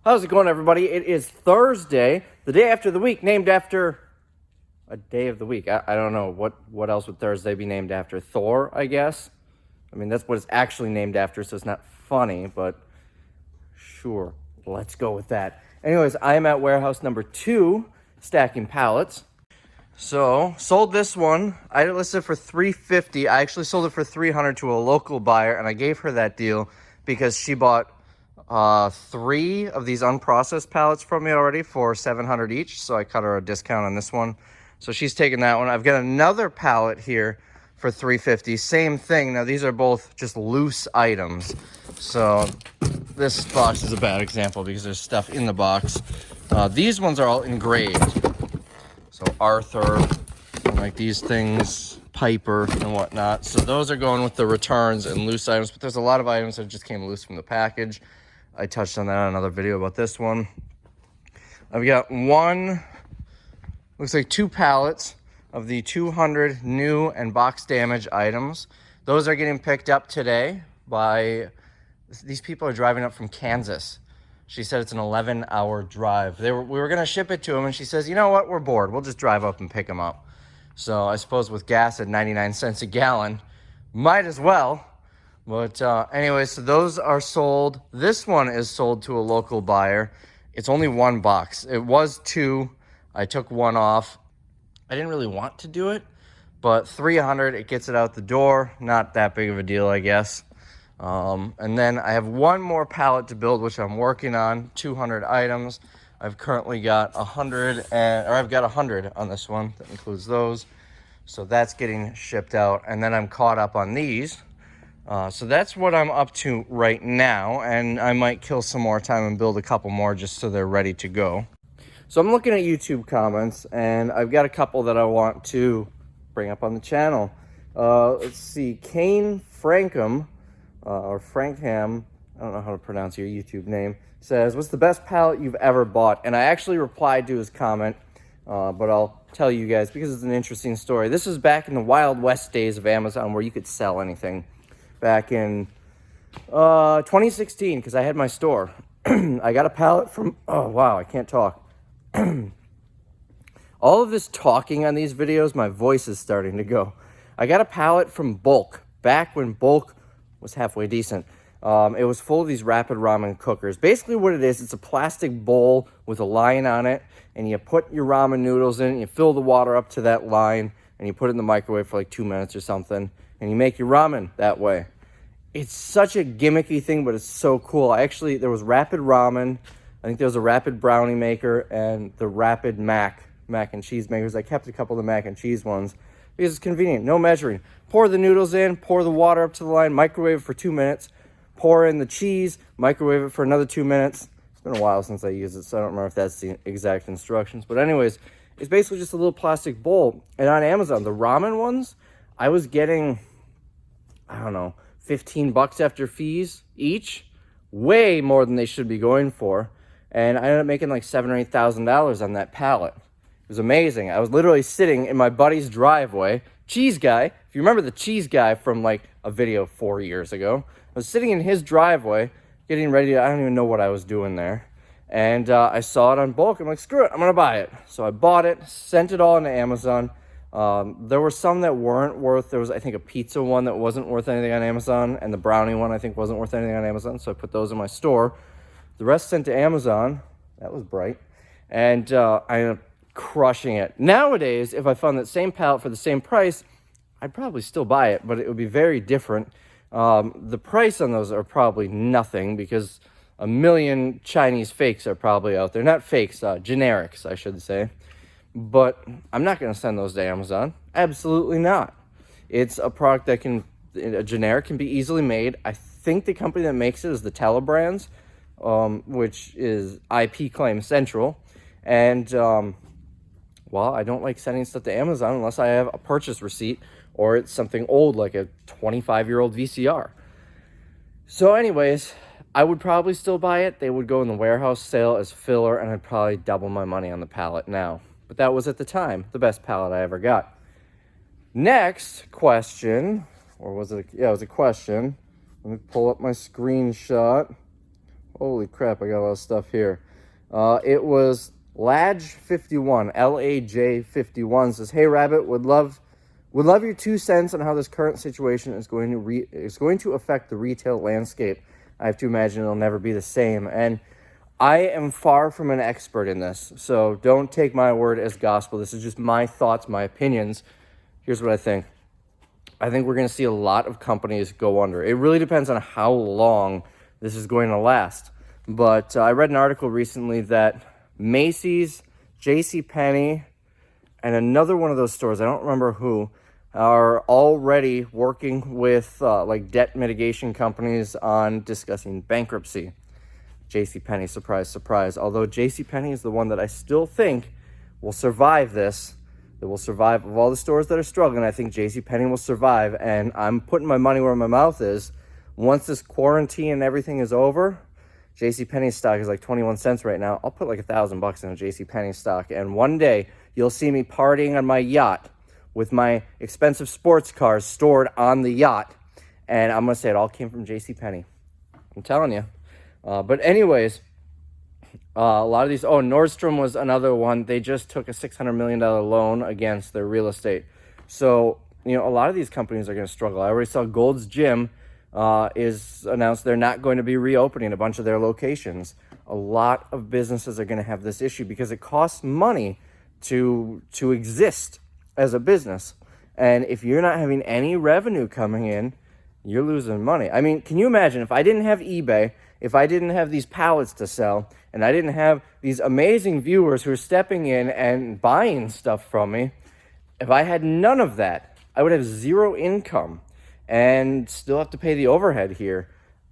How's it going, everybody? It is Thursday, the day after the week, named after a day of the week. I don't know. What else would Thursday be named after? Thor, I guess? I mean, that's what it's actually named after, so it's not funny, but sure, let's go with that. Anyways, I am at warehouse number 2, stacking pallets. So, sold this one. I listed it for $350. I actually sold it for $300 to a local buyer, and I gave her that deal because she bought 3 of these unprocessed pallets from me already for $700 each. So I cut her a discount on this one. So she's taking that one. I've got another pallet here for $350. Same thing. Now these are both just loose items. So this box is a bad example because there's stuff in the box. These ones are all engraved. So Arthur, and like these things, Piper and whatnot. So those are going with the returns and loose items, but there's a lot of items that just came loose from the package. I touched on that on another video about this one. I've got looks like 2 pallets of the 200 new and box damage items. Those are getting picked up today by, these people are driving up from Kansas. She said it's an 11-hour drive. We were gonna ship it to them, and she says, you know what, we're bored. We'll just drive up and pick them up. So I suppose with gas at 99 cents a gallon, might as well. But anyways, so those are sold. This one is sold to a local buyer. It's only 1 box. It was 2. I took 1 off. I didn't really want to do it, but $300, it gets it out the door. Not that big of a deal, I guess. And then I have 1 more pallet to build, which I'm working on, 200 items. I've currently got 100 I've got 100 on this one. That includes those. So that's getting shipped out. And then I'm caught up on these. So that's what I'm up to right now, and I might kill some more time and build a couple more just so they're ready to go. So I'm looking at YouTube comments, and I've got a couple that I want to bring up on the channel. Let's see, Kane Frankham, or Frankham, I don't know how to pronounce your YouTube name, says, what's the best pallet you've ever bought? And I actually replied to his comment, but I'll tell you guys because it's an interesting story. This is back in the Wild West days of Amazon where you could sell anything. Back in 2016, because I had my store. I got a pallet from, oh wow, I can't talk. All of this talking on these videos, my voice is starting to go. I got a pallet from Bulk, back when Bulk was halfway decent. It was full of these rapid ramen cookers. Basically what it is, it's a plastic bowl with a line on it, and you put your ramen noodles in, you fill the water up to that line, and you put it in the microwave for like 2 minutes or something. And you make your ramen that way. It's such a gimmicky thing, but it's so cool. There was Rapid Ramen. I think there was a Rapid Brownie Maker and the Rapid mac and cheese makers. I kept a couple of the mac and cheese ones because it's convenient. No measuring. Pour the noodles in, pour the water up to the line, microwave it for 2 minutes, pour in the cheese, microwave it for another 2 minutes. It's been a while since I used it, so I don't remember if that's the exact instructions. But anyways, it's basically just a little plastic bowl. And on Amazon, the ramen ones, I was getting, I don't know, $15 after fees each, way more than they should be going for. And I ended up making like $7,000 or $8,000 on that pallet. It was amazing. I was literally sitting in my buddy's driveway. Cheese guy, if you remember the cheese guy from like a video 4 years ago, I was sitting in his driveway getting ready to, I don't even know what I was doing there. And I saw it on Bulk. I'm like, screw it, I'm gonna buy it. So I bought it, sent it all into Amazon. There were some that weren't worth, there was, I think, a pizza one that wasn't worth anything on Amazon, and the brownie one, I think, wasn't worth anything on Amazon, so I put those in my store. The rest sent to Amazon. That was bright. And I ended up crushing it. Nowadays, if I found that same pallet for the same price, I'd probably still buy it, but it would be very different. The price on those are probably nothing, because a million Chinese fakes are probably out there. Not fakes, generics, I should say. But I'm not going to send those to Amazon. Absolutely not. It's a product that a generic can be easily made. I think the company that makes it is the Telebrands, which is IP Claim Central. And, well, I don't like sending stuff to Amazon unless I have a purchase receipt or it's something old like a 25-year-old VCR. So anyways, I would probably still buy it. They would go in the warehouse sale as filler, and I'd probably double my money on the pallet now. But that was, at the time, the best pallet I ever got. Next question, or was it? Yeah, it was a question. Let me pull up my screenshot. Holy crap, I got a lot of stuff here. It was Laj51, LAJ51, says, "Hey Rabbit, would love your 2 cents on how this current situation is going to affect the retail landscape. I have to imagine it'll never be the same." And I am far from an expert in this, so don't take my word as gospel. This is just my thoughts, my opinions. Here's what I think. I think we're going to see a lot of companies go under. It really depends on how long this is going to last. But I read an article recently that Macy's, JCPenney, and another one of those stores, I don't remember who, are already working with like debt mitigation companies on discussing bankruptcy. JCPenney, surprise, surprise. Although JCPenney is the one that I still think will survive this. That will survive of all the stores that are struggling. I think JCPenney will survive, and I'm putting my money where my mouth is. Once this quarantine and everything is over, JCPenney stock is like 21 cents right now. I'll put like $1,000 in a JCPenney stock, and one day you'll see me partying on my yacht with my expensive sports cars stored on the yacht, and I'm gonna say it all came from JCPenney. I'm telling you. But anyways, a lot of these, Nordstrom was another one. They just took a $600 million loan against their real estate. So, a lot of these companies are going to struggle. I already saw Gold's Gym is announced they're not going to be reopening a bunch of their locations. A lot of businesses are going to have this issue because it costs money to exist as a business. And if you're not having any revenue coming in, you're losing money. I mean, can you imagine if I didn't have eBay, if I didn't have these pallets to sell, and I didn't have these amazing viewers who are stepping in and buying stuff from me, if I had none of that, I would have zero income and still have to pay the overhead here.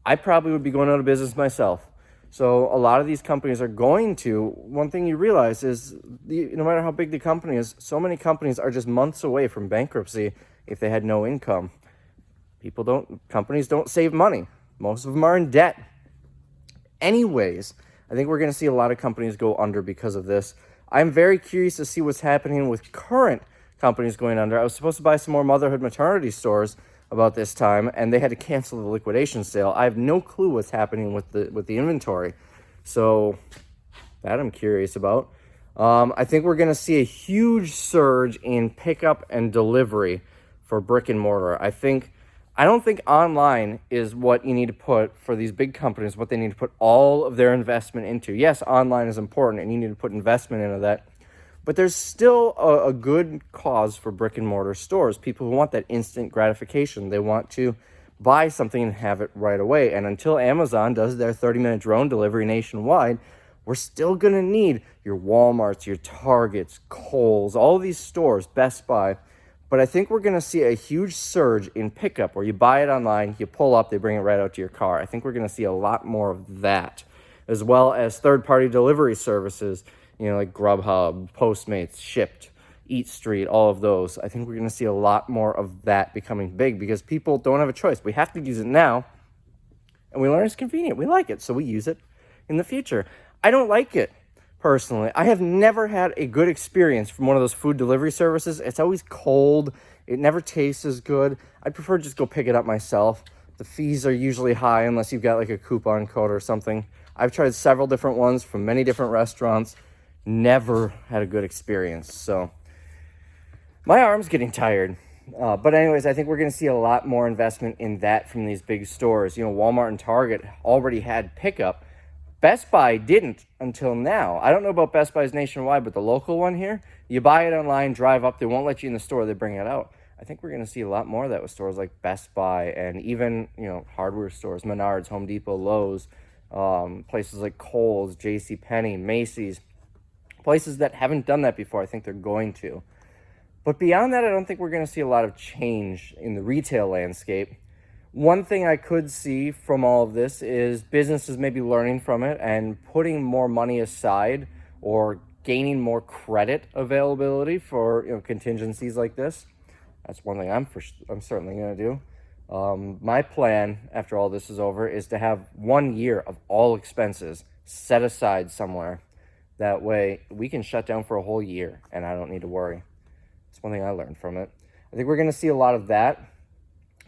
I probably would be going out of business myself. So a lot of these companies are going to, one thing you realize is no matter how big the company is, so many companies are just months away from bankruptcy if they had no income. Companies don't save money. Most of them are in debt. Anyways, I think we're going to see a lot of companies go under because of this. I'm very curious to see what's happening with current companies going under. I was supposed to buy some more motherhood maternity stores about this time, and they had to cancel the liquidation sale. I have no clue what's happening with the inventory. So that I'm curious about. I think we're going to see a huge surge in pickup and delivery for brick and mortar. I don't think online is what you need to put for these big companies, what they need to put all of their investment into. Yes, online is important and you need to put investment into that. But there's still a good cause for brick and mortar stores. People who want that instant gratification. They want to buy something and have it right away. And until Amazon does their 30-minute drone delivery nationwide, we're still going to need your Walmarts, your Targets, Kohl's, all these stores, Best Buy. But I think we're going to see a huge surge in pickup where you buy it online, you pull up, they bring it right out to your car. I think we're going to see a lot more of that, as well as third-party delivery services, like Grubhub, Postmates, Shipt, Eat Street, all of those. I think we're going to see a lot more of that becoming big because people don't have a choice. We have to use it now, and we learn it's convenient. We like it, so we use it in the future. I don't like it. Personally, I have never had a good experience from one of those food delivery services. It's always cold. It never tastes as good. I'd prefer just go pick it up myself. The fees are usually high unless you've got like a coupon code or something. I've tried several different ones from many different restaurants. Never had a good experience. So my arm's getting tired. But anyways, I think we're going to see a lot more investment in that from these big stores. Walmart and Target already had pickup. Best Buy didn't until now. I don't know about Best Buy's nationwide, but the local one here, you buy it online, drive up, they won't let you in the store, they bring it out. I think we're going to see a lot more of that with stores like Best Buy and even, hardware stores, Menards, Home Depot, Lowe's, places like Kohl's, JCPenney, Macy's, places that haven't done that before. I think they're going to. But beyond that, I don't think we're going to see a lot of change in the retail landscape. One thing I could see from all of this is businesses maybe learning from it and putting more money aside or gaining more credit availability for contingencies like this. That's one thing I'm certainly going to do. My plan after all this is over is to have 1 year of all expenses set aside somewhere. That way we can shut down for a whole year and I don't need to worry. That's one thing I learned from it. I think we're going to see a lot of that.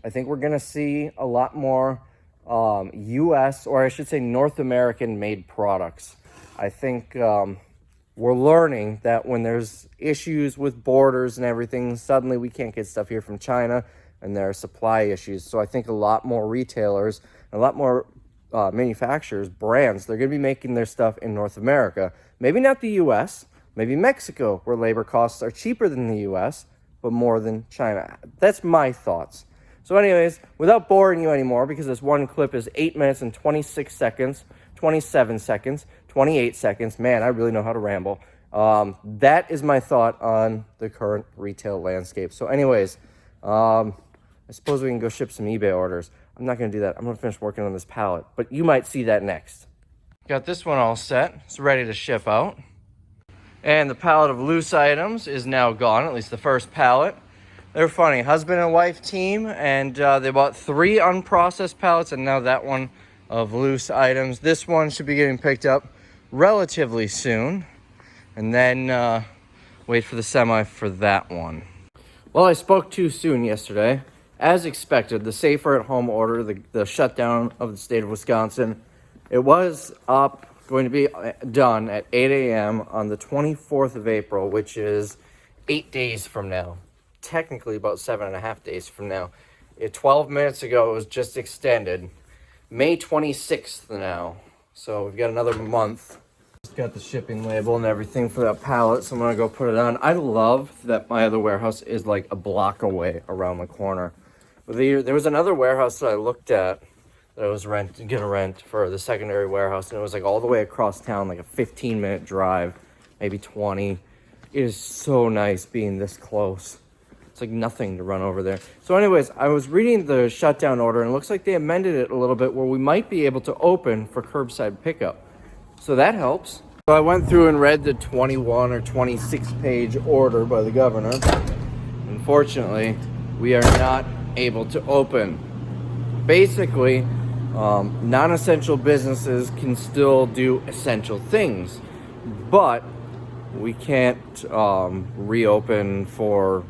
I think we're going to see a lot more U.S., or I should say North American made products. I think we're learning that when there's issues with borders and everything, suddenly we can't get stuff here from China, and there are supply issues. So I think a lot more retailers, a lot more manufacturers, brands, they're going to be making their stuff in North America. Maybe not the U.S., maybe Mexico, where labor costs are cheaper than the U.S., but more than China. That's my thoughts. So anyways, without boring you anymore, because this one clip is 8 minutes and 26 seconds, 27 seconds, 28 seconds. Man, I really know how to ramble. That is my thought on the current retail landscape. So anyways, I suppose we can go ship some eBay orders. I'm not going to do that. I'm going to finish working on this pallet, but you might see that next. Got this one all set. It's ready to ship out. And the pallet of loose items is now gone, at least the first pallet. They're funny, husband and wife team, and they bought 3 unprocessed pallets, and now that one of loose items. This one should be getting picked up relatively soon, and then wait for the semi for that one. Well, I spoke too soon yesterday. As expected, the safer at home order, the shutdown of the state of Wisconsin, it was going to be done at 8 a.m. on the 24th of April, which is 8 days from now. Technically about 7.5 days from now. 12 minutes ago, it was just extended. May 26th now. So we've got another month. Just got the shipping label and everything for that pallet, so I'm gonna go put it on. I love that my other warehouse is like a block away around the corner. There was another warehouse that I looked at that I was gonna rent for the secondary warehouse, and it was like all the way across town, like a 15-minute drive, maybe 20. It is so nice being this close. It's like nothing to run over there. So anyways, I was reading the shutdown order, and it looks like they amended it a little bit where we might be able to open for curbside pickup. So that helps. So I went through and read the 21 or 26 page order by the governor. Unfortunately, we are not able to open. Basically, non-essential businesses can still do essential things, but we can't reopen for,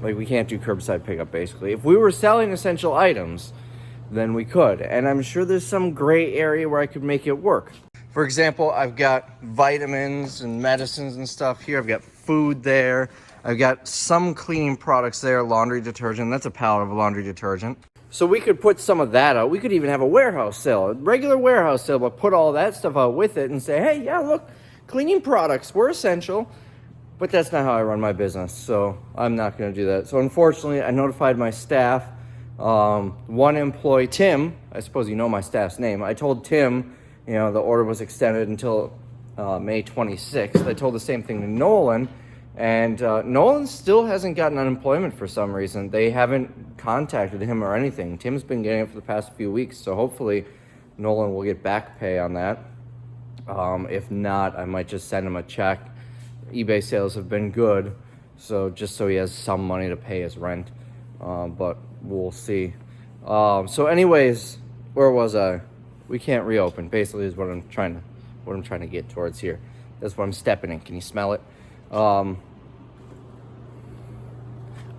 like, we can't do curbside pickup, basically. If we were selling essential items, then we could. And I'm sure there's some gray area where I could make it work. For example, I've got vitamins and medicines and stuff here. I've got food there. I've got some cleaning products there, laundry detergent. That's a pallet of laundry detergent. So we could put some of that out. We could even have a warehouse sale, a regular warehouse sale, but put all that stuff out with it and say, hey, yeah, look, cleaning products, we're essential. But that's not how I run my business, so I'm not going to do that. So unfortunately, I notified my staff. One employee, Tim, I suppose you know my staff's name. I told Tim, you know, the order was extended until May 26th. I told the same thing to Nolan, and Nolan still hasn't gotten unemployment for some reason. They haven't contacted him or anything. Tim's been getting it for the past few weeks, so hopefully Nolan will get back pay on that. If not, I might just send him a check. eBay sales have been good, so just so he has some money to pay his rent, but we'll see. So anyways, where was I? We can't reopen, basically, is what I'm trying to get towards here. That's what I'm stepping in. Can you smell it? I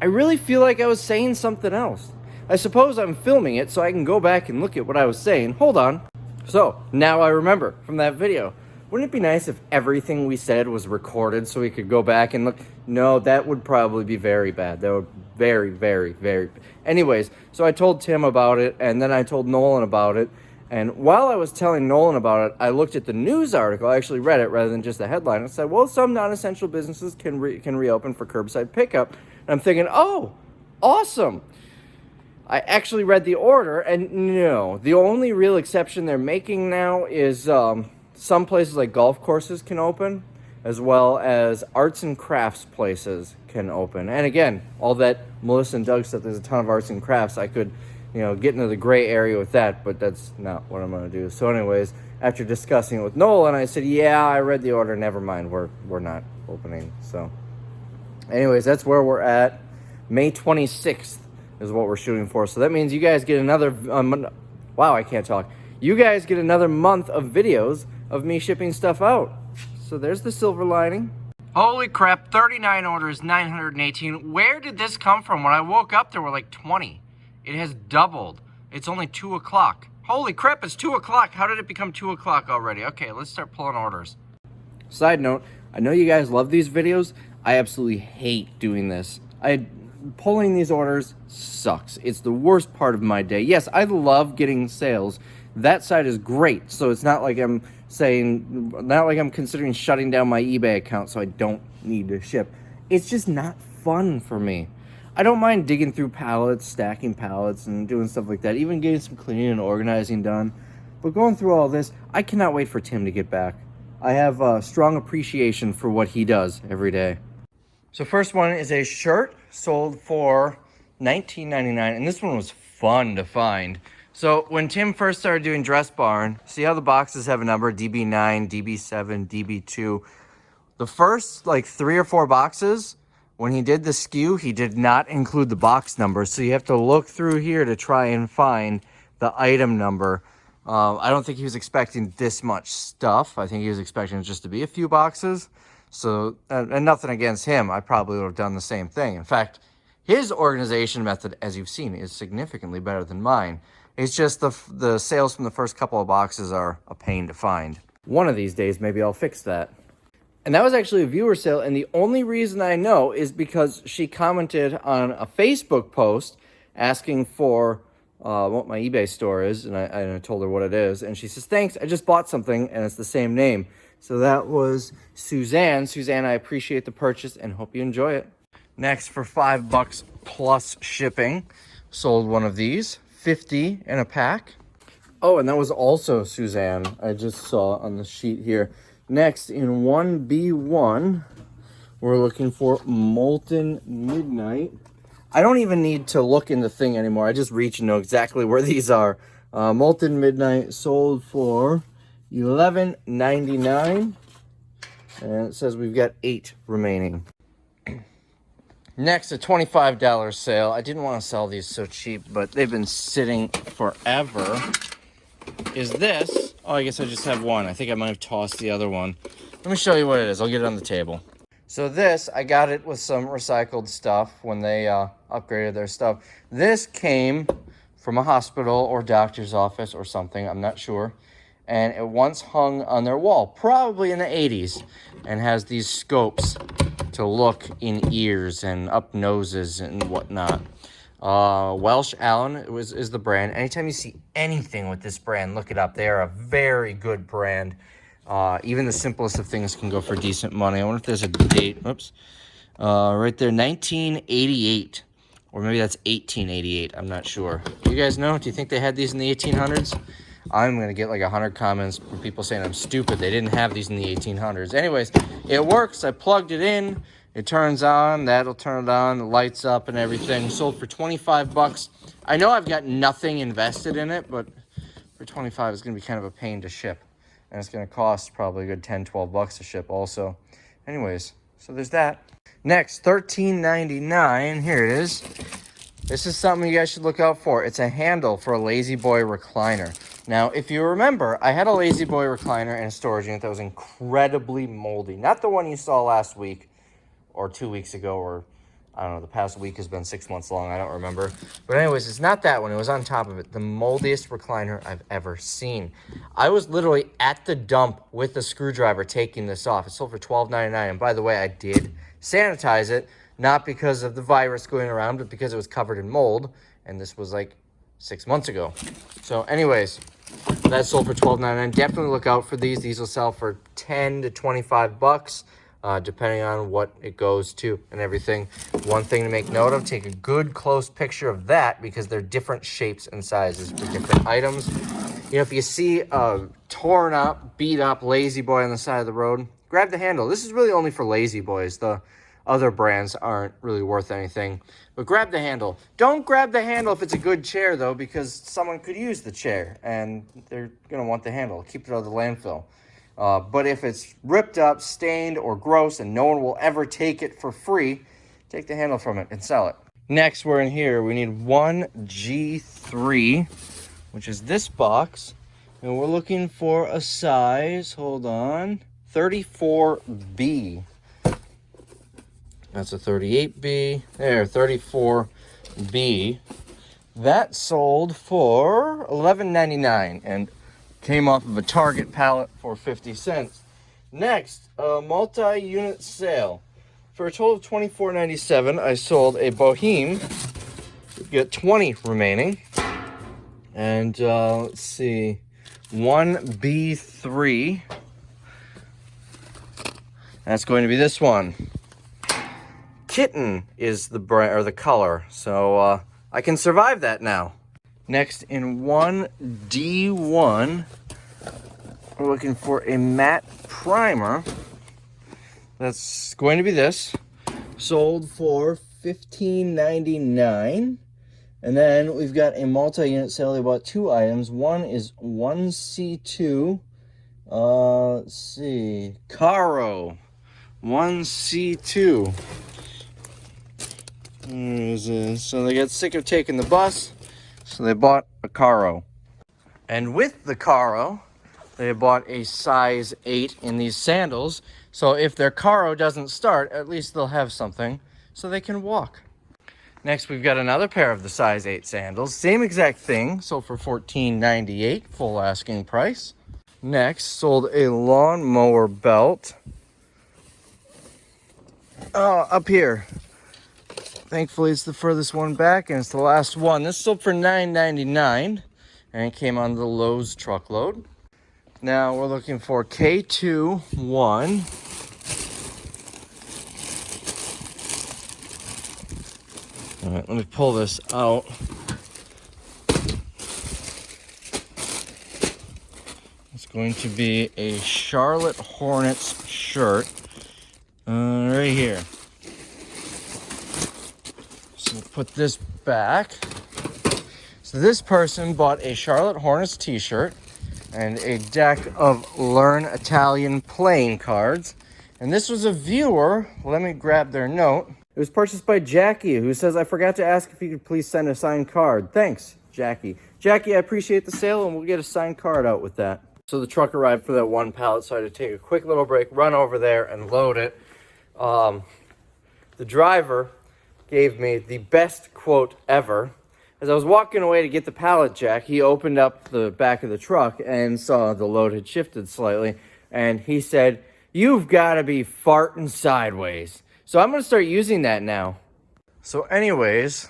really feel like I was saying something else. I suppose I'm filming it so I can go back and look at what I was saying. Hold on. So now I remember from that video. Wouldn't it be nice if everything we said was recorded so we could go back and look? No, that would probably be very bad. That would very, very, very... Anyways, so I told Tim about it, and then I told Nolan about it. And while I was telling Nolan about it, I looked at the news article. I actually read it rather than just the headline. It said, well, some non-essential businesses can reopen for curbside pickup. And I'm thinking, oh, awesome. I actually read the order, and no. The only real exception they're making now is... some places like golf courses can open, as well as arts and crafts places can open. And again, all that Melissa and Doug said, there's a ton of arts and crafts. I could, you know, get into the gray area with that, but that's not what I'm going to do. So anyways, after discussing it with Nolan, I said, yeah, I read the order. Never mind. We're not opening. So anyways, that's where we're at. May 26th is what we're shooting for. So that means you guys get another, wow, I can't talk. You guys get another month of videos of me shipping stuff out. So there's the silver lining. Holy crap, 39 orders, 918. Where did this come from? When I woke up, there were like 20. It has doubled. It's only 2 o'clock. Holy crap, it's 2 o'clock. How did it become 2 o'clock already? Okay, let's start pulling orders. Side note, I know you guys love these videos. I absolutely hate doing this. Pulling these orders sucks. It's the worst part of my day. Yes, I love getting sales. That side is great. So it's not like I'm considering shutting down my eBay account so I don't need to ship. It's just not fun for me. I don't mind digging through pallets, stacking pallets, and doing stuff like that, even getting some cleaning and organizing done. But going through all this, I cannot wait for Tim to get back. I have a strong appreciation for what he does every day. So first one is a shirt sold for $19.99, and this one was fun to find. So when Tim first started doing Dress Barn, see how the boxes have a number, DB9, DB7, DB2. The first like 3 or 4 boxes, when he did the SKU, he did not include the box number. So you have to look through here to try and find the item number. I don't think he was expecting this much stuff. I think he was expecting it just to be a few boxes. So, and nothing against him. I probably would have done the same thing. In fact, his organization method, as you've seen, is significantly better than mine. It's just the sales from the first couple of boxes are a pain to find. One of these days, maybe I'll fix that. And that was actually a viewer sale, and the only reason I know is because she commented on a Facebook post asking for what my eBay store is, and I told her what it is, and she says, thanks, I just bought something, and it's the same name. So that was Suzanne. Suzanne, I appreciate the purchase and hope you enjoy it. Next, for $5 plus shipping, sold one of these, 50 in a pack. Oh, and that was also Suzanne, I just saw on the sheet here. Next, in 1B1, we're looking for Molten Midnight. I don't even need to look in the thing anymore. I just reach and know exactly where these are. Molten Midnight sold for $11.99. And it says we've got 8 remaining. Next, a $25 sale. I didn't want to sell these so cheap, but they've been sitting forever. Is this? Oh, I guess I just have one. I think I might have tossed the other one. Let me show you what it is. I'll get it on the table. So this, I got it with some recycled stuff when they upgraded their stuff. This came from a hospital or doctor's office or something. I'm not sure. And it once hung on their wall, probably in the 80s, and has these scopes to look in ears and up noses and whatnot. Welsh Allen is the brand. Anytime you see anything with this brand, look it up. They are a very good brand. Even the simplest of things can go for decent money. I wonder if there's a date. Oops. Right there, 1988. Or maybe that's 1888. I'm not sure. You guys know? Do you think they had these in the 1800s? I'm going to get like 100 comments from people saying I'm stupid. They didn't have these in the 1800s. Anyways, it works. I plugged it in. It turns on. That'll turn it on. The lights up and everything. Sold for $25. I know I've got nothing invested in it, but for $25, it's going to be kind of a pain to ship. And it's going to cost probably a good $10, $12 to ship also. Anyways, so there's that. Next, $13.99. Here it is. This is something you guys should look out for. It's a handle for a Lazy Boy recliner. Now, if you remember, I had a Lazy Boy recliner in a storage unit that was incredibly moldy. Not the one you saw last week or 2 weeks ago, or I don't know, the past week has been 6 months long. I don't remember. But anyways, it's not that one. It was on top of it. The moldiest recliner I've ever seen. I was literally at the dump with the screwdriver taking this off. It sold for $12.99. And by the way, I did sanitize it, not because of the virus going around, but because it was covered in mold. And this was like 6 months ago. So anyways, that sold for $12.99. Definitely look out for these. These will sell for $10 to $25. Depending on what it goes to and everything. One thing to make note of, take a good close picture of that because they're different shapes and sizes for different items. You know, if you see a torn up, beat up Lazy Boy on the side of the road, grab the handle. This is really only for Lazy Boys. The other brands aren't really worth anything. But grab the handle. Don't grab the handle if it's a good chair, though, because someone could use the chair and they're going to want the handle. Keep it out of the landfill. But if it's ripped up, stained, or gross, and no one will ever take it for free, take the handle from it and sell it. Next, we're in here. We need 1G3, which is this box. And we're looking for a size, hold on, 34B. That's a 38B. There, 34B. That sold for $11.99 and came off of a Target pallet for 50 cents. Next, a multi-unit sale. For a total of $24.97, I sold a Boheme. We've got 20 remaining. And let's see, 1B3. That's going to be this one. Kitten is the brand or the color, so I can survive that now. Next, in 1D1, we're looking for a matte primer. That's going to be this. Sold for $15.99. And then we've got a multi-unit sale. They bought 2 items. One is 1C2. Let's see. Caro. 1C2. So they got sick of taking the bus, so they bought a Caro. And with the Caro, they bought a size 8 in these sandals. So if their Caro doesn't start, at least they'll have something so they can walk. Next, we've got another pair of the size 8 sandals. Same exact thing, sold for $14.98, full asking price. Next, sold a Lawnmower Belt. Up here. Thankfully, it's the furthest one back, and it's the last one. This sold for $9.99, and it came on the Lowe's truckload. Now, we're looking for K21. All right, let me pull this out. It's going to be a Charlotte Hornets shirt right here. So we'll put this back. So this person bought a Charlotte Hornets t-shirt and a deck of Learn Italian playing cards. And this was a viewer. Let me grab their note. It was purchased by Jackie, who says, I forgot to ask if you could please send a signed card. Thanks, Jackie. Jackie, I appreciate the sale, and we'll get a signed card out with that. So the truck arrived for that one pallet, so I had to take a quick little break, run over there, and load it. The driver gave me the best quote ever. As I was walking away to get the pallet jack, he opened up the back of the truck and saw the load had shifted slightly, and he said, "You've got to be farting sideways." So I'm going to start using that now. So anyways,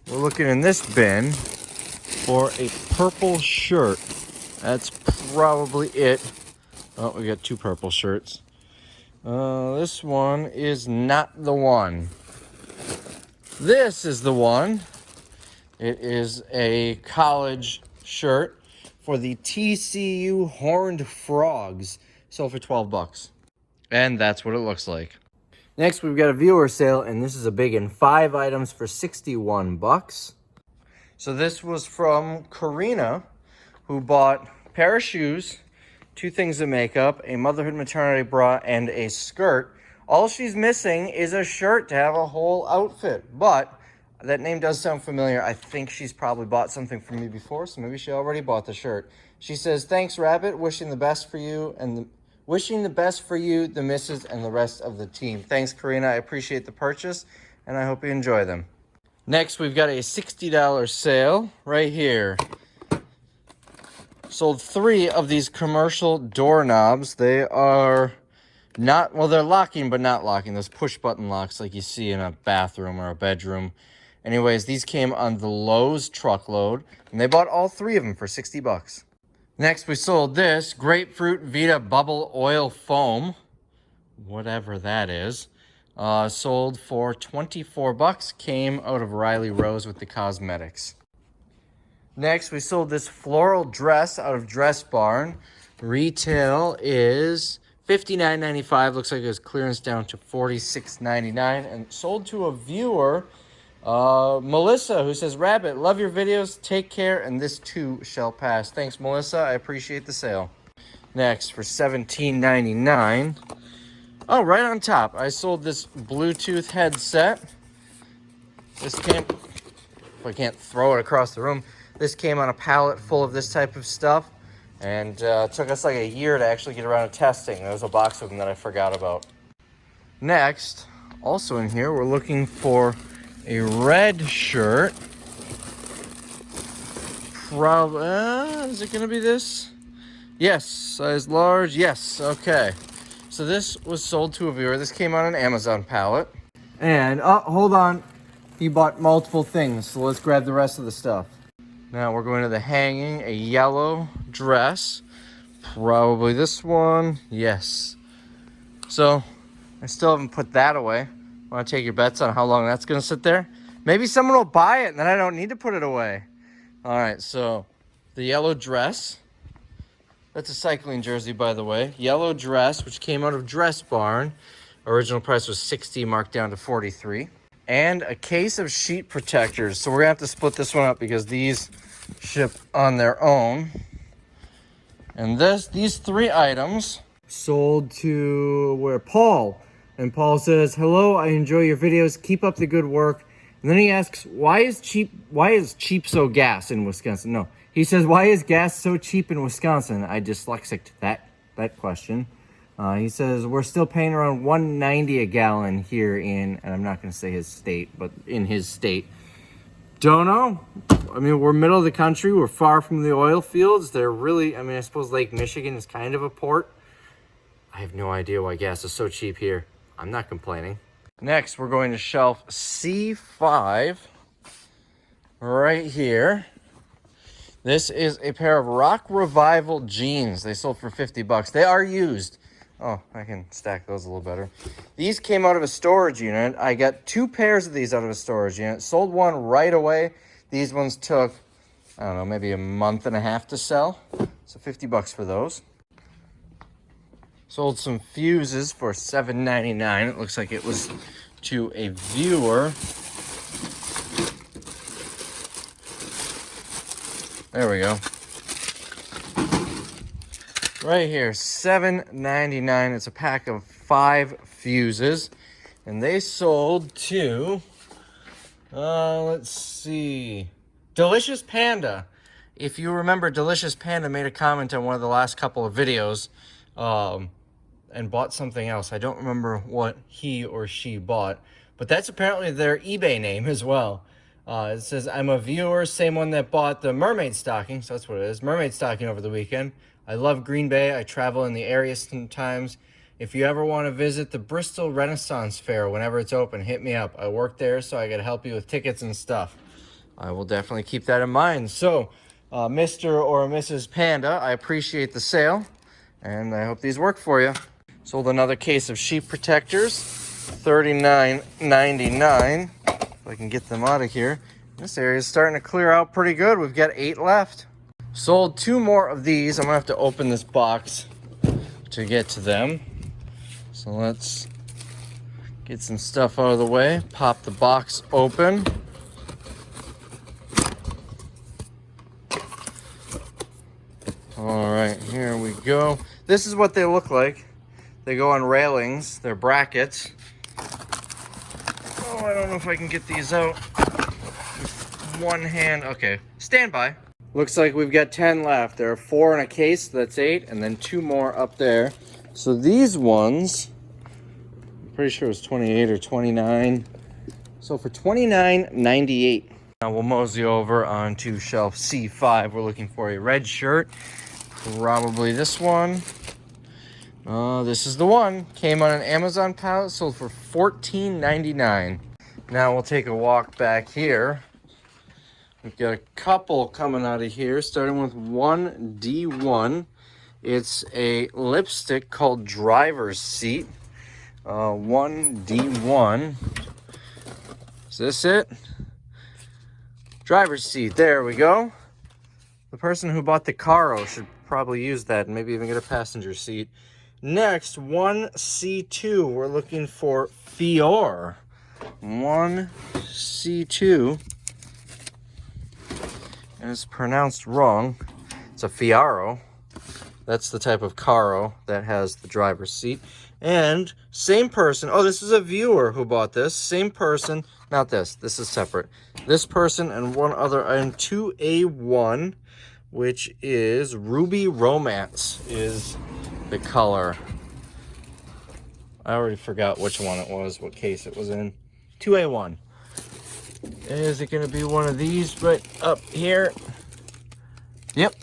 we're looking in this bin for a purple shirt. That's probably it. Oh, we got 2 purple shirts. This one is not the one. This is the one. It is a college shirt for the TCU Horned Frogs. Sold for $12. And that's what it looks like. Next, we've got a viewer sale, and this is a big one. 5 items for $61. So this was from Karina, who bought a pair of shoes, 2 things of makeup, a motherhood maternity bra, and a skirt. All she's missing is a shirt to have a whole outfit. But that name does sound familiar. I think she's probably bought something from me before, so maybe she already bought the shirt. She says, "Thanks, Rabbit. Wishing the best for you, the missus, and the rest of the team." Thanks, Karina. I appreciate the purchase, and I hope you enjoy them. Next, we've got a $60 sale right here. Sold 3 of these commercial doorknobs. They are not, well, they're locking, but not locking. Those push-button locks like you see in a bathroom or a bedroom. Anyways, these came on the Lowe's truckload, and they bought all 3 of them for $60. Next, we sold this Grapefruit Vita Bubble Oil Foam, whatever that is. Sold for $24. Came out of Riley Rose with the cosmetics. Next, we sold this floral dress out of Dress Barn. Retail is $59.95. Looks like it was clearance down to $46.99, and sold to a viewer, Melissa, who says, "Rabbit, love your videos. Take care, and this too shall pass." Thanks, Melissa. I appreciate the sale. Next, for $17.99. Oh, right on top, I sold this Bluetooth headset. This came, if I can't throw it across the room, this came on a pallet full of this type of stuff, and it took us like a year to actually get around to testing. There was a box of them that I forgot about. Next, also in here, we're looking for a red shirt. probably, is it gonna be this? Yes, size large, yes, okay. So this was sold to a viewer. This came on an Amazon pallet. And, oh, hold on. He bought multiple things, so let's grab the rest of the stuff. Now we're going to the hanging, a yellow dress. Probably this one, yes. So, I still haven't put that away. Want to take your bets on how long that's gonna sit there? Maybe someone will buy it and then I don't need to put it away. All right, so the yellow dress. That's a cycling jersey, by the way. Yellow dress, which came out of Dress Barn. Original price was $60, marked down to $43. And a case of sheet protectors. So we're gonna have to split this one up because these ship on their own. And these 3 items sold to Paul. And Paul says, "Hello, I enjoy your videos. Keep up the good work." And then he asks, why is cheap so gas in Wisconsin? No, he says, why is gas so cheap in Wisconsin? I dyslexicked that question. He says, we're still paying around $1.90 a gallon here in, and I'm not going to say his state, but in his state. Don't know. I mean, we're middle of the country. We're far from the oil fields. They're really, I mean, I suppose Lake Michigan is kind of a port. I have no idea why gas is so cheap here. I'm not complaining. Next, we're going to shelf C5 right here. This is a pair of Rock Revival jeans. They sold for $50. They are used. Oh, I can stack those a little better. These came out of a storage unit. I got 2 pairs of these out of a storage unit. Sold one right away. These ones took, I don't know, maybe a month and a half to sell. So $50 for those. Sold some fuses for $7.99. It looks like it was to a viewer. There we go. Right here, $7.99. It's a pack of 5 fuses. And they sold to, let's see, Delicious Panda. If you remember, Delicious Panda made a comment on one of the last couple of videos and bought something else. I don't remember what he or she bought, but that's apparently their eBay name as well. It says, I'm a viewer, same one that bought the mermaid stocking, so that's what it is, mermaid stocking over the weekend. I love Green Bay. I travel in the area sometimes. If you ever want to visit the Bristol Renaissance Fair whenever it's open, hit me up. I work there, so I got to help you with tickets and stuff. I will definitely keep that in mind. So, Mr. or Mrs. Panda, I appreciate the sale, and I hope these work for you. Sold another case of sheet protectors, $39.99. If I can get them out of here. This area is starting to clear out pretty good. We've got 8 left. Sold 2 more of these. I'm gonna have to open this box to get to them. So let's get some stuff out of the way. Pop the box open. All right, here we go. This is what they look like. They go on railings. They're brackets. Oh, I don't know if I can get these out with one hand. Okay, stand by. Looks like we've got 10 left. There are 4 in a case, so that's 8, and then 2 more up there. So these ones, I'm pretty sure it was 28 or 29. So for $29.98. Now we'll mosey over onto shelf C5. We're looking for a red shirt. Probably this one. This is the one. Came on an Amazon pallet, sold for $14.99. Now we'll take a walk back here. We've got a couple coming out of here, starting with 1D1. It's a lipstick called Driver's Seat. 1D1. Is this it? Driver's Seat. There we go. The person who bought the Caro should probably use that and maybe even get a passenger seat. Next, 1C2. We're looking for Fior. 1C2. And it's pronounced wrong. It's a Fiaro. That's the type of Caro that has the driver's seat. And same person. Oh, this is a viewer who bought this. Same person. Not this. This is separate. This person and one other item. 2A1, which is Ruby Romance is the color. I already forgot which one it was, what case it was in. 2A1. Is it going to be one of these right up here? Yep.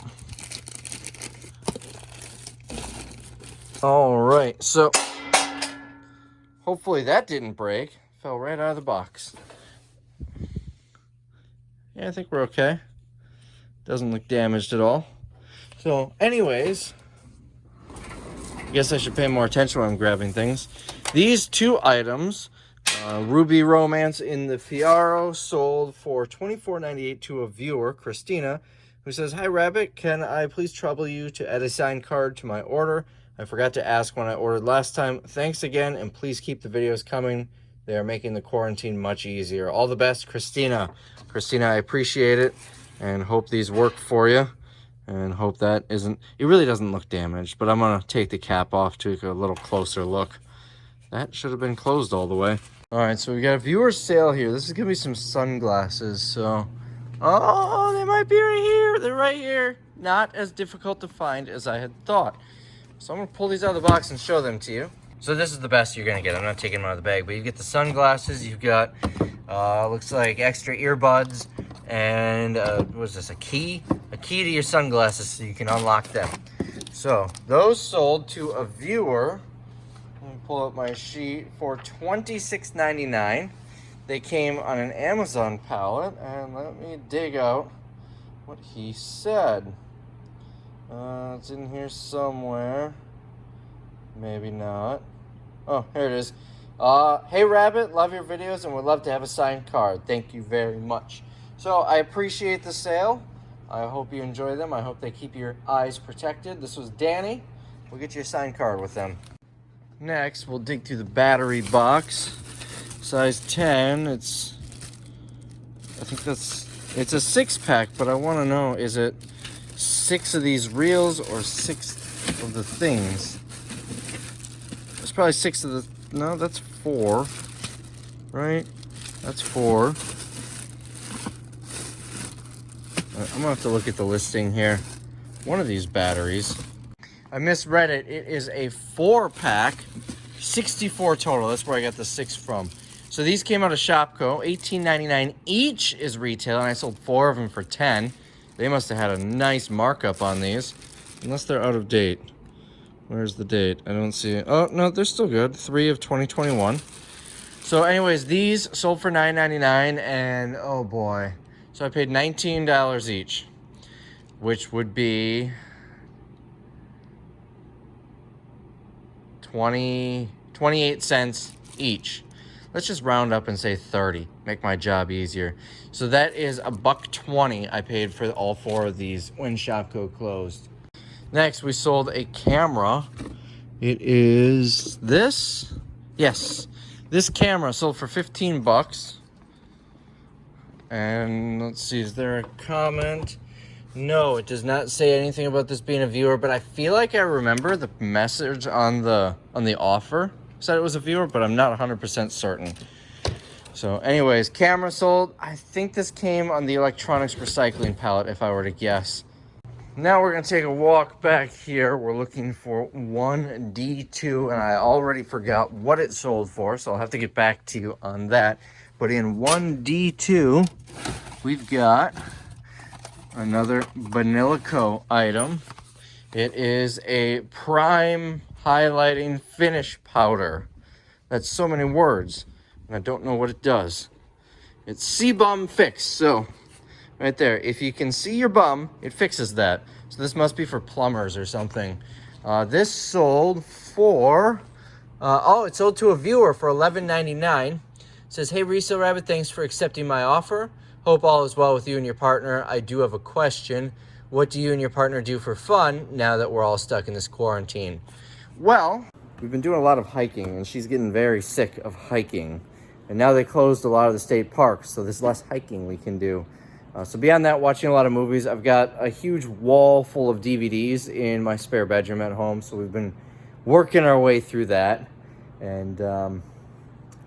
All right, so hopefully that didn't break. Fell right out of the box. Yeah, I think we're okay. Doesn't look damaged at all. So anyways, I guess I should pay more attention when I'm grabbing things. These two items, Ruby Romance in the Fiaro, sold for $24.98 to a viewer, Christina, who says, "Hi Rabbit, can I please trouble you to add a signed card to my order? I forgot to ask when I ordered last time. Thanks again, and please keep the videos coming. They are making the quarantine much easier. All the best, Christina." Christina, I appreciate it and hope these work for you. And hope that isn't, it really doesn't look damaged, but I'm going to take the cap off to take a little closer look. That should have been closed all the way. All right, so we got a viewer sale here. This is going to be some sunglasses. So, oh, they might be right here. They're right here. Not as difficult to find as I had thought. So I'm going to pull these out of the box and show them to you. So this is the best you're going to get. I'm not taking them out of the bag, but you get the sunglasses. You've got, looks like extra earbuds. And what is this, a key? A key to your sunglasses so you can unlock them. So those sold to a viewer. Let me pull up my sheet for $26.99. They came on an Amazon pallet, and let me dig out what he said. It's in here somewhere. Maybe not. Oh, here it is. Hey Rabbit, love your videos and would love to have a signed card. Thank you very much. So I appreciate the sale. I hope you enjoy them. I hope they keep your eyes protected. This was Danny. We'll get you a signed card with them. Next, we'll dig through the battery box. Size 10. I think it's a 6-pack, but I want to know, is it 6 of these reels or 6 of the things? It's probably 6 of the, no, that's 4, right? That's 4. I'm gonna have to look at the listing here. One of these batteries, I misread it. It is a 4-pack, 64 total. That's where I got the 6 from. So these came out of Shopko, $18.99 each is retail, and I sold 4 of them for $10. They must have had a nice markup on these, unless they're out of date. Where's the date? I don't see it. Oh, no, they're still good. 3 of 2021. So anyways, these sold for $9.99, and oh boy. So I paid $19 each, which would be 28 cents each. Let's just round up and say 30, make my job easier. So that is $1.20 I paid for all 4 of these when Shopko closed. Next, we sold a camera. It is this. Yes, this camera sold for 15 bucks. And let's see, is there a comment? No, it does not say anything about this being a viewer, but I feel like I remember the message on the offer said it was a viewer, but I'm not 100% certain. So anyways, camera sold. I think this came on the electronics recycling pallet, if I were to guess. Now we're gonna take a walk back here. We're looking for 1D2, and I already forgot what it sold for, so I'll have to get back to you on that. But in 1D2, we've got another Banilico item. It is a prime highlighting finish powder. That's so many words, and I don't know what it does. It's C-Bum Fix, so right there. If you can see your bum, it fixes that. So this must be for plumbers or something. This sold for, it sold to a viewer for $11.99. Says, "Hey Resale Rabbit, thanks for accepting my offer. Hope all is well with you and your partner. I do have a question. What do you and your partner do for fun now that we're all stuck in this quarantine?" Well, we've been doing a lot of hiking, and she's getting very sick of hiking. And now they closed a lot of the state parks, so there's less hiking we can do. So beyond that, watching a lot of movies. I've got a huge wall full of DVDs in my spare bedroom at home, so we've been working our way through that. And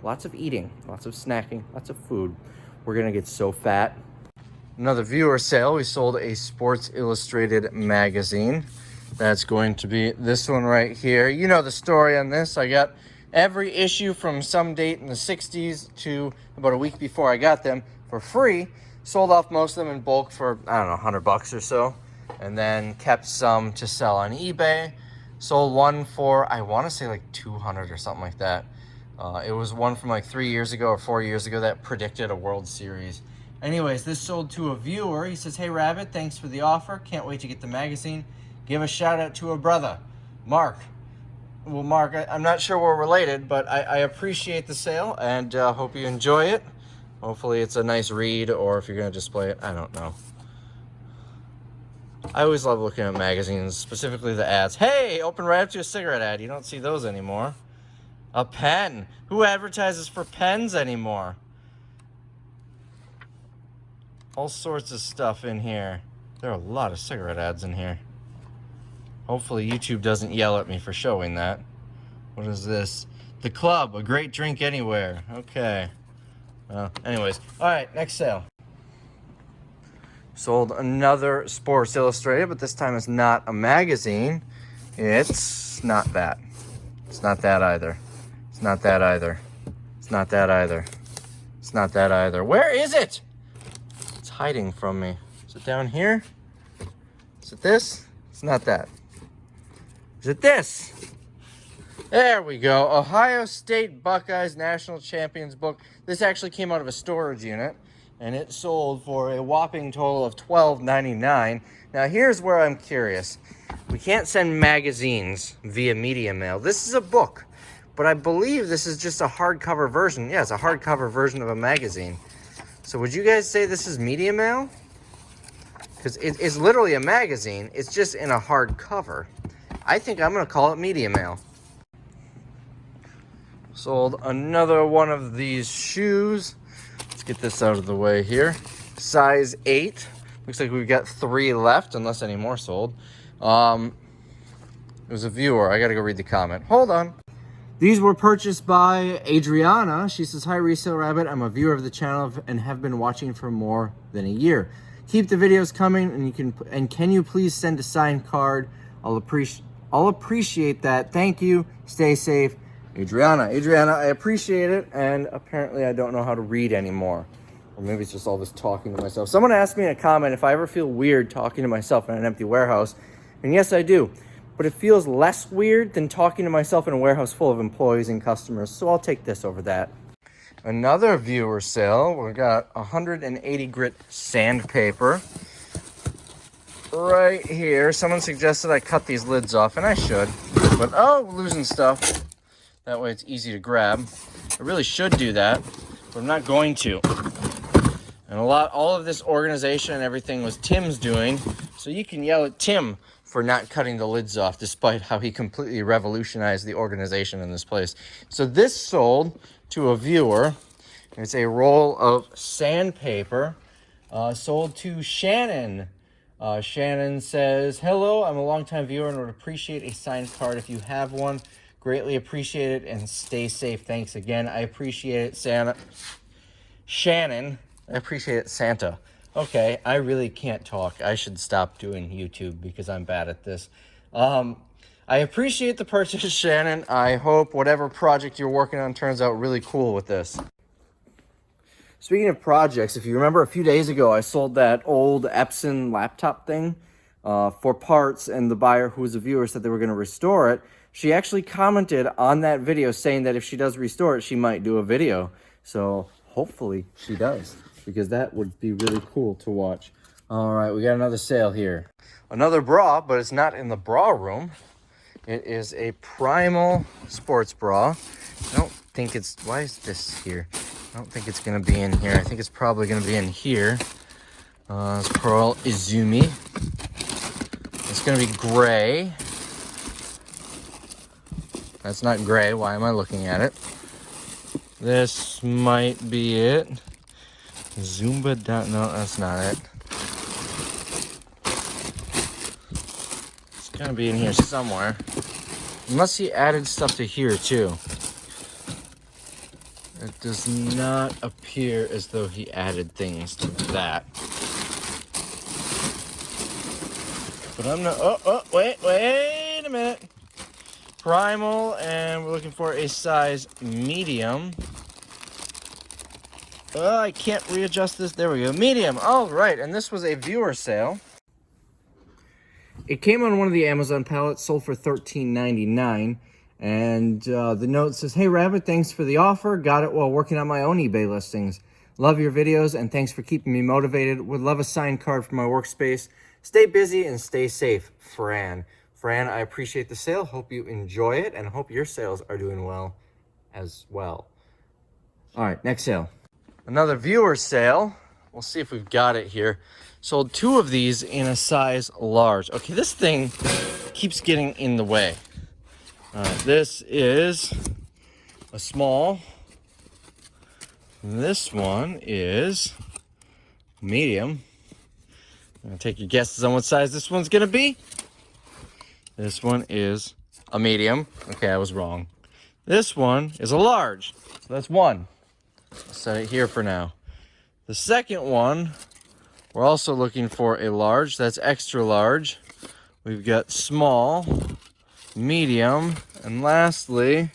lots of eating, lots of snacking, lots of food. We're gonna get so fat. Another viewer sale. We sold a Sports Illustrated magazine. That's going to be this one right here. You know the story on this. I got every issue from some date in the 60s to about a week before I got them for free. Sold off most of them in bulk for, I don't know, 100 bucks or so. and then kept some to sell on eBay. Sold one for, I want to say like 200 or something like that. It was one from like 3 years ago or 4 years ago that predicted a World Series. Anyways, this sold to a viewer. He says, "Hey Rabbit, thanks for the offer. Can't wait to get the magazine. Give a shout out to a brother, Mark." Well, Mark, I'm not sure we're related, but I appreciate the sale and hope you enjoy it. Hopefully it's a nice read, or if you're going to display it, I don't know. I always love looking at magazines, specifically the ads. Hey, open right up to a cigarette ad. You don't see those anymore. A pen. Who advertises for pens anymore? All sorts of stuff in here. There are a lot of cigarette ads in here. Hopefully YouTube doesn't yell at me for showing that. What is this? The Club, a great drink anywhere. Okay. Well, anyways. All right, next sale. Sold another Sports Illustrated, but this time it's not a magazine. It's not that. It's not that either. It's not that either. It's not that either. It's not that either. Where is it? It's hiding from me. Is it down here? Is it this? It's not that. Is it this? There we go. Ohio State Buckeyes National Champions book. This actually came out of a storage unit, and it sold for a whopping total of $12.99. Now here's where I'm curious. We can't send magazines via media mail. This is a book, but I believe this is just a hardcover version. Yeah, it's a hardcover version of a magazine. So would you guys say this is media mail? Because it's literally a magazine. It's just in a hardcover. I think I'm going to call it media mail. Sold another one of these shoes. Let's get this out of the way here. Size 8. Looks like we've got 3 left, unless any more sold. It was a viewer. I got to go read the comment. Hold on. These were purchased by Adriana. She says, "Hi, Resale Rabbit. I'm a viewer of the channel and have been watching for more than a year. Keep the videos coming, and can you please send a signed card? I'll appreciate that. Thank you. Stay safe, Adriana." Adriana, I appreciate it, and apparently I don't know how to read anymore. Or maybe it's just all this talking to myself. Someone asked me in a comment if I ever feel weird talking to myself in an empty warehouse, and yes, I do. But it feels less weird than talking to myself in a warehouse full of employees and customers, so I'll take this over that. Another viewer sale. We got 180 grit sandpaper. Right here. Someone suggested I cut these lids off, and I should. But, oh, losing stuff. That way it's easy to grab. I really should do that, but I'm not going to. And all of this organization and everything was Tim's doing, so you can yell at Tim for not cutting the lids off, despite how he completely revolutionized the organization in this place. So this sold to a viewer. It's a roll of sandpaper. Sold to Shannon. Shannon says, "Hello, I'm a longtime viewer and would appreciate a signed card if you have one. Greatly appreciate it and stay safe. Thanks again." I appreciate it, Santa. Shannon, I appreciate it, Santa. Okay, I really can't talk. I should stop doing YouTube because I'm bad at this. I appreciate the purchase, Shannon. I hope whatever project you're working on turns out really cool with this. Speaking of projects, if you remember a few days ago, I sold that old Epson laptop thing for parts, and the buyer, who was a viewer, said they were going to restore it. She actually commented on that video saying that if she does restore it, she might do a video. So hopefully she does, because that would be really cool to watch. All right, we got another sale here. Another bra, but it's not in the bra room. It is a Primal sports bra. I don't think it's, why is this here? I don't think it's gonna be in here. I think it's probably gonna be in here. It's Pearl Izumi. It's gonna be gray. That's not gray. Why am I looking at it? This might be it. Zumba down. No, that's not it. It's gonna be in here somewhere. Unless he added stuff to here too. It does not appear as though he added things to that. But I'm not. Oh, wait a minute. Primal, and we're looking for a size medium. Oh, I can't readjust this. There we go. Medium. All right, and this was a viewer sale. it came on one of the Amazon pallets, sold for $13.99. And the note says, "Hey Rabbit, thanks for the offer. Got it while working on my own eBay listings. Love your videos and thanks for keeping me motivated. Would love a signed card for my workspace. Stay busy and stay safe, Fran." Fran, I appreciate the sale. Hope you enjoy it and hope your sales are doing well as well. All right, next sale. Another viewer sale. We'll see if we've got it here. Sold 2 of these in a size large. Okay, this thing keeps getting in the way. This is a small. This one is medium. I'm gonna take your guesses on what size this one's gonna be. This one is a medium. Okay, I was wrong. This one is a large. So that's 1. I'll set it here for now. The second one, we're also looking for a large. That's extra large. We've got small, medium, and lastly,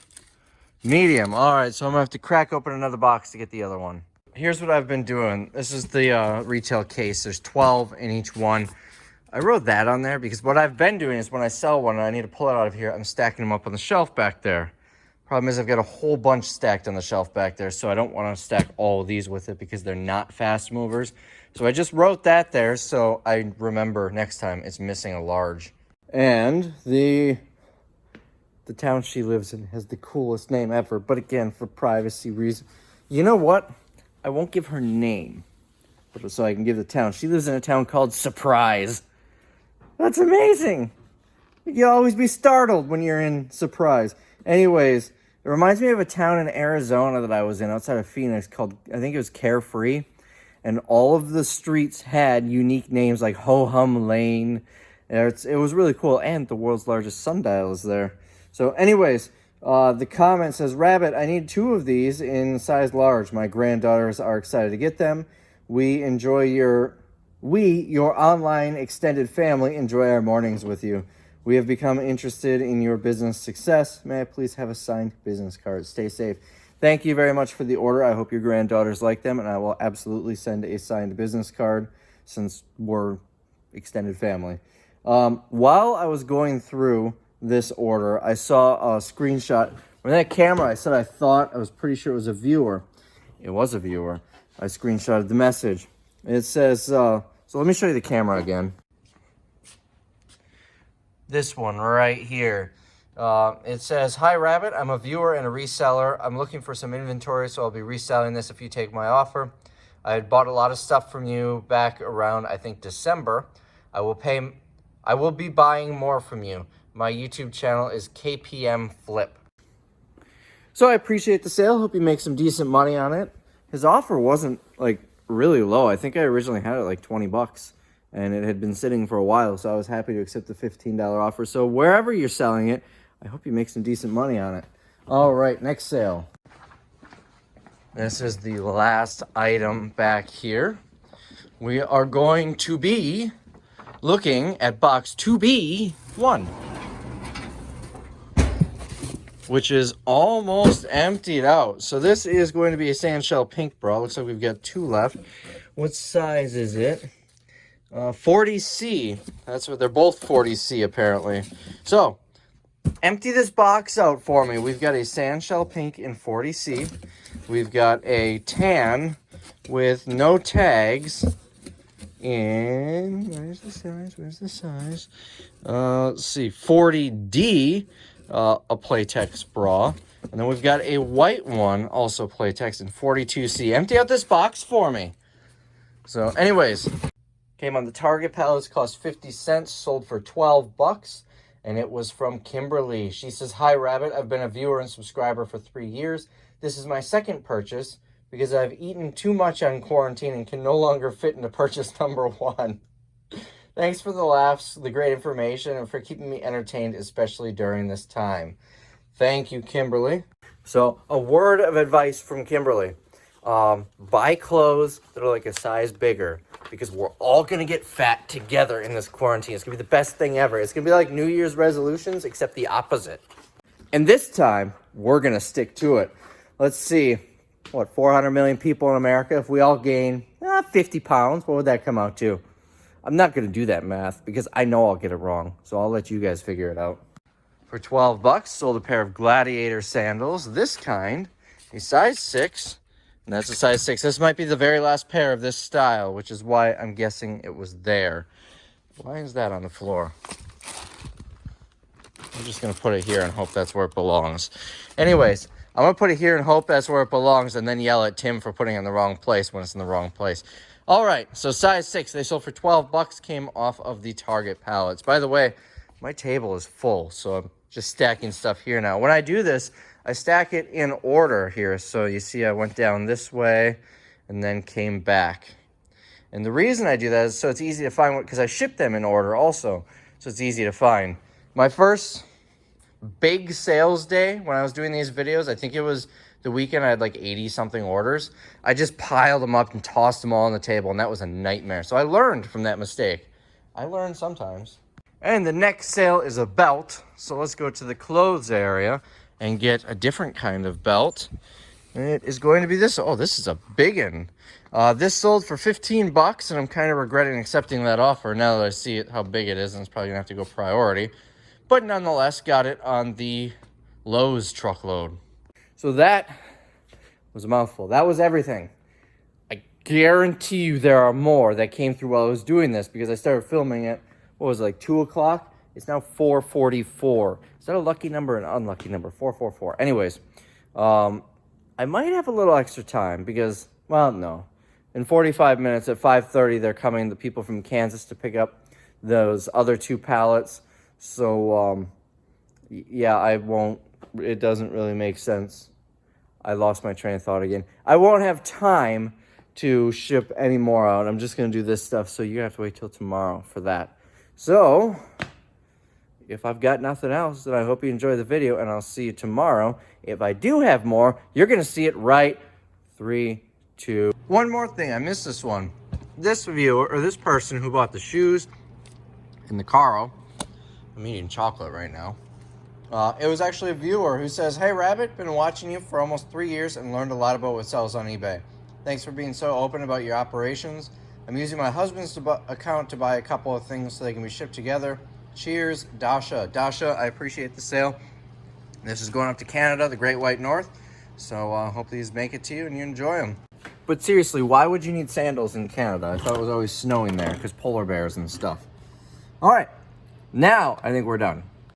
medium. All right, so I'm gonna have to crack open another box to get the other one. Here's what I've been doing. This is the retail case. There's 12 in each one. I wrote that on there because what I've been doing is when I sell one and I need to pull it out of here, I'm stacking them up on the shelf back there. Problem is I've got a whole bunch stacked on the shelf back there, so I don't want to stack all of these with it because they're not fast movers. So I just wrote that there so I remember next time it's missing a large. And the town she lives in has the coolest name ever, but again, for privacy reasons. You know what? I won't give her name, but so I can give the town. She lives in a town called Surprise. That's amazing. You'll always be startled when you're in Surprise. Anyways, it reminds me of a town in Arizona that I was in outside of Phoenix called, I think it was Carefree. And all of the streets had unique names like Ho-Hum Lane. It was really cool. And the world's largest sundial is there. So anyways, the comment says, "Rabbit, I need 2 of these in size large. My granddaughters are excited to get them. We, your online extended family, enjoy our mornings with you. We have become interested in your business success. May I please have a signed business card? Stay safe." Thank you very much for the order. I hope your granddaughters like them, and I will absolutely send a signed business card since we're extended family. While I was going through this order, I saw a screenshot. When that camera, I was pretty sure it was a viewer. It was a viewer. I screenshotted the message. It says, so let me show you the camera again. This one right here. It says, "Hi Rabbit, I'm a viewer and a reseller. I'm looking for some inventory, so I'll be reselling this if you take my offer. I had bought a lot of stuff from you back around, I think, December. I will be buying more from you. My YouTube channel is KPM Flip." So I appreciate the sale. Hope you make some decent money on it. His offer wasn't like really low. I think I originally had it like $20 and it had been sitting for a while. So I was happy to accept the $15 offer. So wherever you're selling it, I hope you make some decent money on it. All right, next sale. This is the last item back here. We are going to be looking at box 2B1, which is almost emptied out. So this is going to be a sandshell pink bra. Looks like we've got 2 left. What size is it? 40C. That's what they're both 40C apparently. So empty this box out for me. We've got a sandshell pink in 40C. We've got a tan with no tags in, where's the size? Let's see, 40D, a Playtex bra. And then we've got a white one, also Playtex in 42C. Empty out this box for me. So anyways, came on the Target pallets, cost 50 cents, sold for $12. And it was from Kimberly. She says, "Hi Rabbit, I've been a viewer and subscriber for 3 years. This is my second purchase because I've eaten too much on quarantine and can no longer fit into purchase number 1. Thanks for the laughs, the great information, and for keeping me entertained, especially during this time." Thank you, Kimberly. So a word of advice from Kimberly. Buy clothes that are like a size bigger because we're all going to get fat together in this quarantine. It's going to be the best thing ever. It's going to be like New Year's resolutions, except the opposite. And this time, we're going to stick to it. Let's see, 400 million people in America. If we all gain 50 pounds, what would that come out to? I'm not going to do that math because I know I'll get it wrong. So I'll let you guys figure it out. For 12 bucks, sold a pair of Gladiator sandals. This kind, a size 6. And that's a size 6. This might be the very last pair of this style, which is why I'm guessing it was there. Why is that on the floor? I'm just going to put it here and hope that's where it belongs. Anyways, I'm going to put it here and hope that's where it belongs and then yell at Tim for putting it in the wrong place when it's in the wrong place. All right, so size 6. They sold for 12 bucks, came off of the Target pallets. By the way, my table is full, so I'm just stacking stuff here now. When I do this, I stack it in order here. So you see I went down this way and then came back. And the reason I do that is so it's easy to find, because I ship them in order also, so it's easy to find. My first big sales day when I was doing these videos, I think it was the weekend I had like 80-something orders. I just piled them up and tossed them all on the table, and that was a nightmare. So I learned from that mistake. I learn sometimes. And the next sale is a belt. So let's go to the clothes area and get a different kind of belt. And it is going to be this. Oh, this is a big one. This sold for 15 bucks, and I'm kind of regretting accepting that offer now that I see it, how big it is, and it's probably going to have to go priority. But nonetheless, got it on the Lowe's truckload. So that was a mouthful. That was everything. I guarantee you there are more that came through while I was doing this, because I started filming it, what was it, like 2 o'clock? It's now 4:44. Is that a lucky number or an unlucky number? 444. Anyways, I might have a little extra time because, well, no. In 45 minutes at 5:30, they're coming, the people from Kansas, to pick up those other 2 pallets. So, yeah, I won't, it doesn't really make sense. I lost my train of thought again. I won't have time to ship any more out. I'm just going to do this stuff, so you have to wait till tomorrow for that. So, if I've got nothing else, then I hope you enjoy the video, and I'll see you tomorrow. If I do have more, you're going to see it right. 3, 2. One more thing, I missed this one. This viewer, or this person who bought the shoes and the Caro, I'm eating chocolate right now. It was actually a viewer who says, "Hey Rabbit, been watching you for almost 3 years and learned a lot about what sells on eBay. Thanks for being so open about your operations. I'm using my husband's account to buy a couple of things so they can be shipped together. Cheers, Dasha." Dasha, I appreciate the sale. This is going up to Canada, the Great White North. So hope these make it to you and you enjoy them. But seriously, why would you need sandals in Canada? I thought it was always snowing there because polar bears and stuff. All right, now I think we're done.